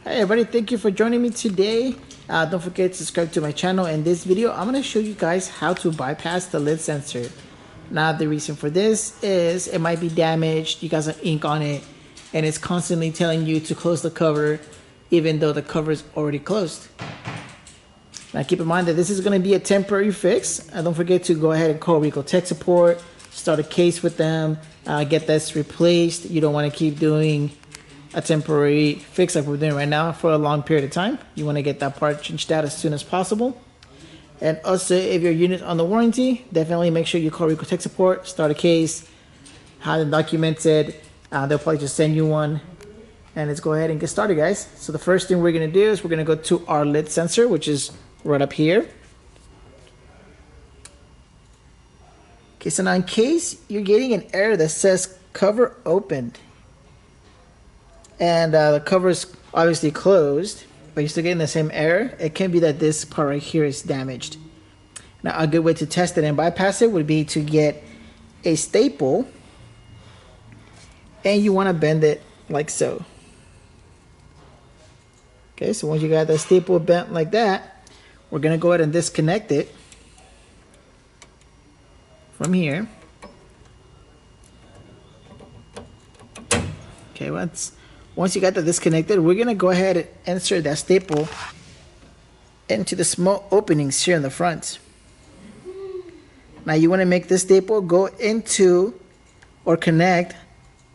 Hi everybody, thank you for joining me today. Don't forget to subscribe to my channel. In this video, I'm going to show you guys how to bypass the lid sensor. Now the reason for this is it might be damaged, you guys have ink on it, and it's constantly telling you to close the cover even though the cover is already closed. Now keep in mind that this is going to be a temporary fix. Don't forget to go ahead and call Ricoh tech support, start a case with them, get this replaced. You don't want to keep doing a temporary fix like we're doing right now for a long period of time. You want to get that part changed out as soon as possible. And also, if your unit's on the warranty, definitely make sure you call Ricoh tech support, start a case, have it documented. They'll probably just send you one, and let's go ahead and get started, guys. So the first thing we're going to do is we're going to go to our lid sensor, which is right up here. Okay, so now in case you're getting an error that says cover opened, and the cover is obviously closed, but you're still getting the same error, it can be that this part right here is damaged. Now a good way to test it and bypass it would be to get a staple, and you want to bend it like so. Okay, so once you got the staple bent like that, we're going to go ahead and disconnect it from here. Okay, once you got that disconnected, we're going to go ahead and insert that staple into the small openings here in the front. Now you want to make this staple go into or connect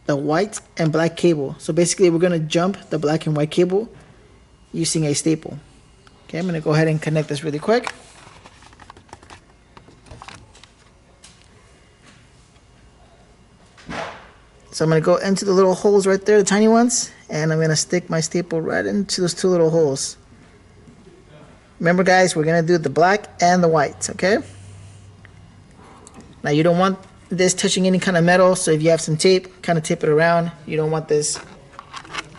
the white and black cable. So basically we're going to jump the black and white cable using a staple. Okay, I'm going to go ahead and connect this really quick. So I'm going to go into the little holes right there, the tiny ones, and I'm going to stick my staple right into those two little holes. Remember guys, we're going to do the black and the white, okay? Now you don't want this touching any kind of metal, so if you have some tape, kind of tape it around. You don't want this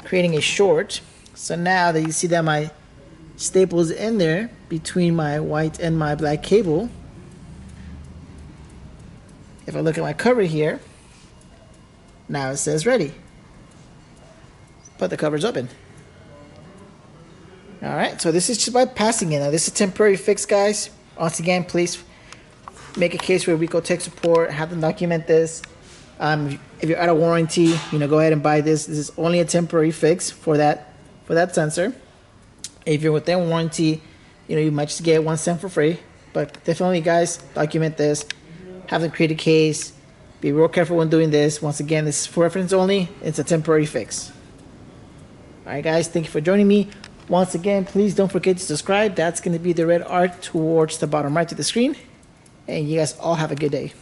creating a short. So now that you see that my staple is in there between my white and my black cable, if I look at my cover here, now it says ready, but the cover's open. Alright, so this is just by passing it. Now this is a temporary fix, guys. Once again, please make a case with Ricoh tech support, have them document this. If you're out of warranty, go ahead and buy this. This is only a temporary fix for that sensor. If you're within warranty, you might just get 1 cent for free. But definitely, guys, document this. Have them create a case. Be real careful when doing this. Once again, this is for reference only. It's a temporary fix. Alright guys, thank you for joining me. Once again, please don't forget to subscribe. That's going to be the red arc towards the bottom right of the screen. And you guys all have a good day.